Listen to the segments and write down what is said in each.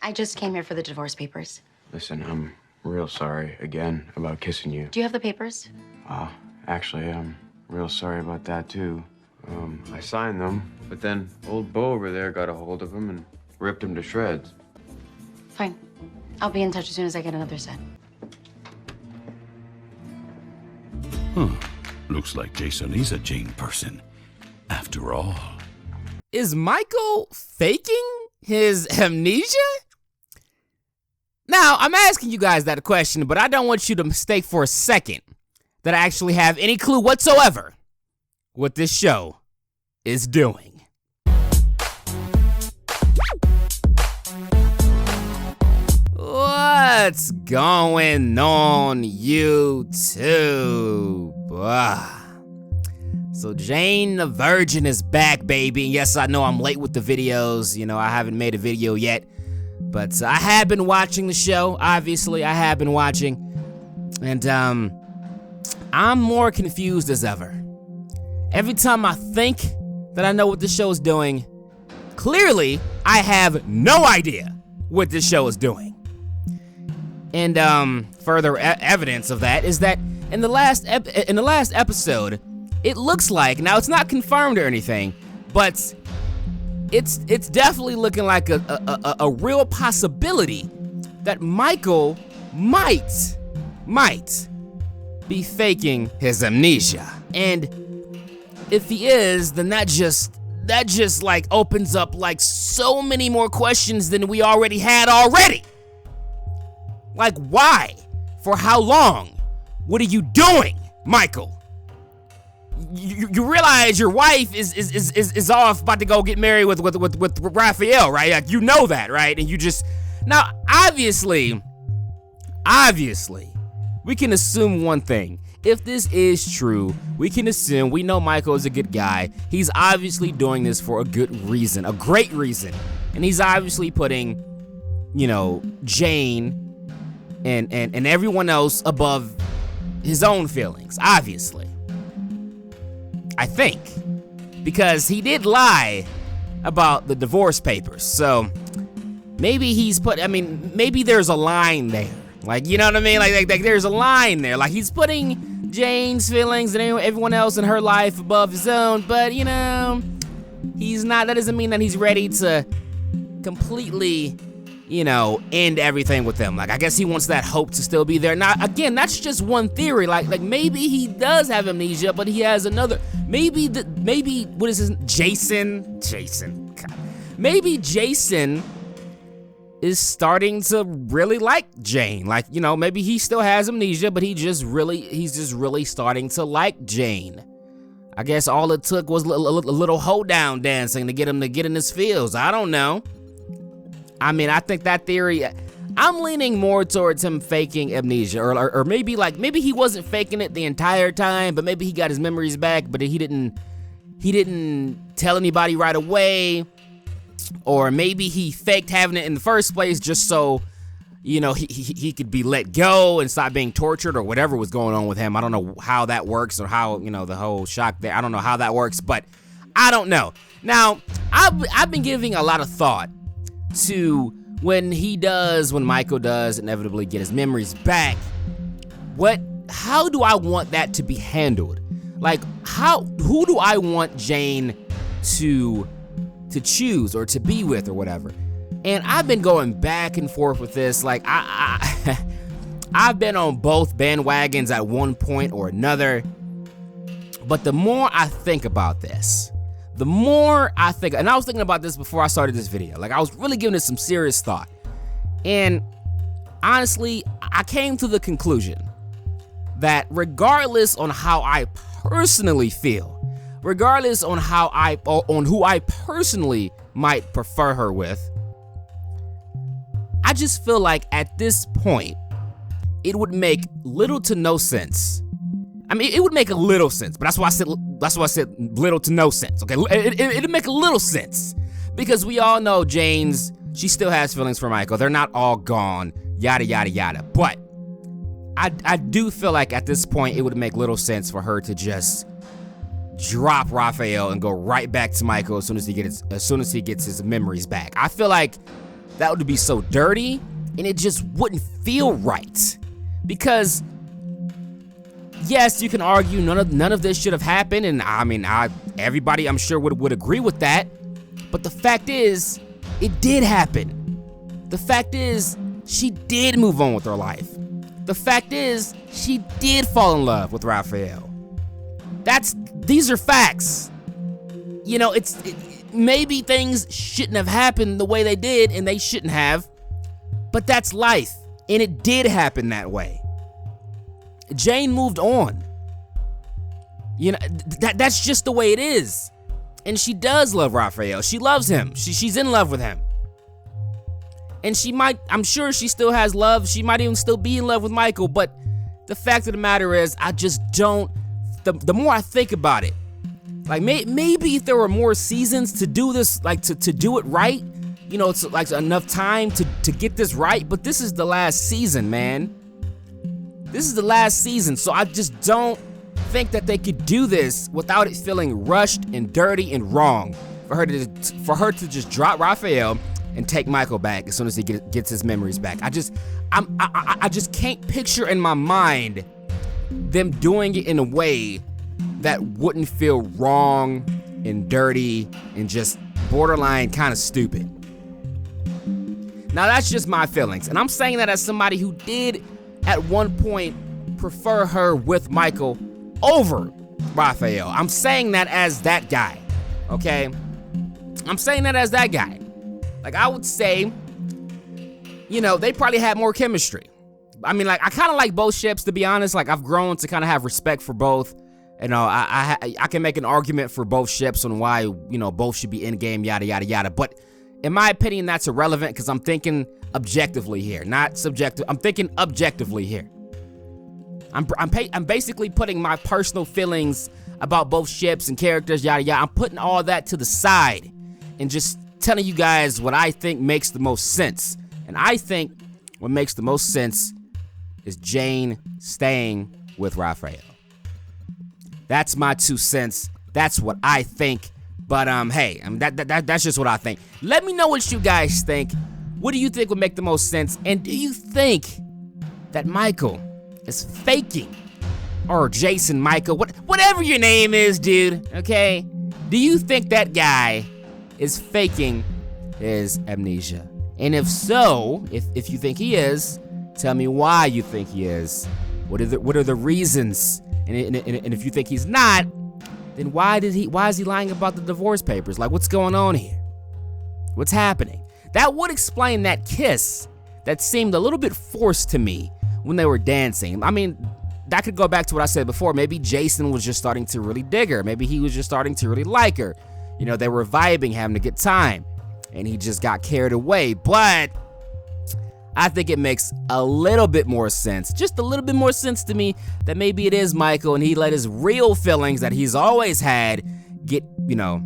I just came here for the divorce papers. Listen, I'm real sorry again about kissing you. Do you have the papers? Actually, I'm real sorry about that too. I signed them, but then old Bo over there got a hold of them and ripped them to shreds. Fine. I'll be in touch as soon as I get another set. Looks like Jason is a Jane person, after all. Is Michael faking his amnesia? Now, I'm asking you guys that question, but I don't want you to mistake for a second that I actually have any clue whatsoever what this show is doing. What's going on, YouTube? So Jane the Virgin is back, baby. And yes, I know I'm late with the videos. You know, I haven't made a video yet. But I have been watching the show. Obviously, I have been watching. And I'm more confused as ever. Every time I think that I know what this show is doing, clearly, I have no idea what this show is doing. And further evidence of that is that in the last episode, it looks like, now it's not confirmed or anything, but it's definitely looking like a real possibility that Michael might be faking his amnesia. And if he is, then that just like opens up like so many more questions than we already had already. Like, why? For how long? What are you doing, Michael? You realize your wife is off about to go get married with Raphael, right? Like, you know that, right? And you just, now obviously we can assume one thing. If this is true, we can assume, we know Michael is a good guy. He's obviously doing this for a good reason, a great reason. And he's obviously putting, you know, Jane and everyone else above his own feelings, obviously. I think. Because he did lie about the divorce papers. So maybe maybe there's a line there. Like, you know what I mean? Like there's a line there. Like, he's putting Jane's feelings and everyone else in her life above his own, but, you know, he's not, that doesn't mean that he's ready to completely, you know, end everything with them. Like, I guess he wants that hope to still be there. Now, again, that's just one theory. Like maybe he does have amnesia, but he has another. Maybe what is his Jason? God. Maybe Jason is starting to really like Jane. Like, you know, maybe he still has amnesia, but he's just really starting to like Jane. I guess all it took was a little hoedown dancing to get him to get in his feels. I don't know. I mean, I think that theory, I'm leaning more towards him faking amnesia, or maybe he wasn't faking it the entire time, but maybe he got his memories back, but he didn't tell anybody right away, or maybe he faked having it in the first place just so, you know, he could be let go and stop being tortured or whatever was going on with him. I don't know how that works, or how, you know, the whole shock there. I don't know how that works, but I don't know. Now, I've been giving a lot of thought to when Michael does inevitably get his memories back, how do I want that to be handled? Like, who do I want Jane to choose or to be with or whatever? And I've been going back and forth with this. Like, I've been on both bandwagons at one point or another. But the more I think about this, and I was thinking about this before I started this video. Like, I was really giving it some serious thought. And honestly, I came to the conclusion that regardless on how I personally feel, regardless on who I personally might prefer her with, I just feel like at this point, it would make little to no sense. I mean, it would make a little sense, but that's why I said little to no sense, okay? It'd make a little sense, because we all know she still has feelings for Michael. They're not all gone, yada, yada, yada. But I do feel like at this point, it would make little sense for her to just drop Raphael and go right back to Michael as soon as he gets his memories back. I feel like that would be so dirty, and it just wouldn't feel right. Because yes, you can argue none of this should have happened, and I mean, everybody I'm sure would agree with that. But the fact is, it did happen. The fact is, she did move on with her life. The fact is, she did fall in love with Raphael. These are facts. You know, maybe things shouldn't have happened the way they did, and they shouldn't have, but that's life, and it did happen that way. Jane moved on. You know, that's just the way it is. And she does love Raphael. She loves him. She's in love with him. And I'm sure she still has love. She might even still be in love with Michael, but the fact of the matter is, I just don't, the more I think about it, like maybe if there were more seasons to do this, like to do it right, you know, it's like enough time to get this right, but this is the last season, man. This is the last season, so I just don't think that they could do this without it feeling rushed and dirty and wrong. For her to just drop Raphael and take Michael back as soon as he gets his memories back. I just can't picture in my mind them doing it in a way that wouldn't feel wrong and dirty and just borderline kind of stupid. Now that's just my feelings, and I'm saying that as somebody who did at one point prefer her with Michael over Raphael. I'm saying that as that guy, okay? I'm saying that as that guy. Like, I would say, you know, they probably had more chemistry. I mean, like, I kind of like both ships, to be honest. Like, I've grown to kind of have respect for both. You know, I can make an argument for both ships on why, you know, both should be in game, yada, yada, yada. But in my opinion, that's irrelevant because I'm thinking objectively here, not subjective. I'm thinking objectively here. I'm basically putting my personal feelings about both ships and characters, yada, yada. I'm putting all that to the side and just telling you guys what I think makes the most sense. And I think what makes the most sense is Jane staying with Raphael. That's my 2 cents. That's what I think. But hey, that's just what I think. Let me know what you guys think. What do you think would make the most sense? And do you think that Michael is faking? Or Jason, Michael, whatever your name is, dude, okay? Do you think that guy is faking his amnesia? And if so, if you think he is, tell me why you think he is. What are the reasons? And if you think he's not, then why is he lying about the divorce papers? Like, what's going on here? What's happening? That would explain that kiss that seemed a little bit forced to me when they were dancing. I mean, that could go back to what I said before. Maybe Jason was just starting to really dig her. Maybe he was just starting to really like her. You know, they were vibing, having a good time, and he just got carried away. But I think it makes a little bit more sense, just a little bit more sense to me, that maybe it is Michael and he let his real feelings that he's always had get, you know,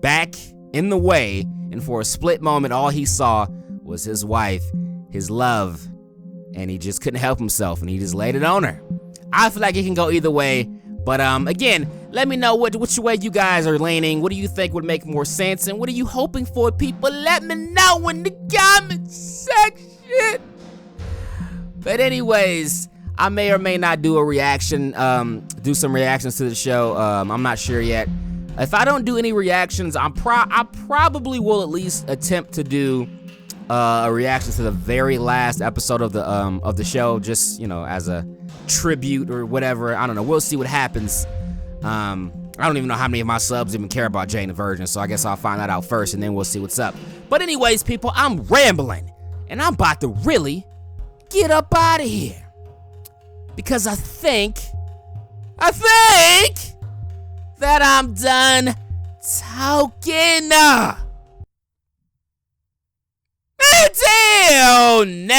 back in the way. And for a split moment, all he saw was his wife, his love, and he just couldn't help himself and he just laid it on her. I feel like it can go either way. But again, let me know which way you guys are leaning. What do you think would make more sense? And what are you hoping for, people? Let me know in the comment section. But anyways, I may or may not do a reaction, do some reactions to the show. I'm not sure yet. If I don't do any reactions, I probably will at least attempt to do a reaction to the very last episode of the show, just, you know, as a tribute or whatever. I don't know. We'll see what happens. I don't even know how many of my subs even care about Jane the Virgin, so I guess I'll find that out first, and then we'll see what's up. But anyways, people, I'm rambling, and I'm about to really get up out of here. Because I think that I'm done talking. Until next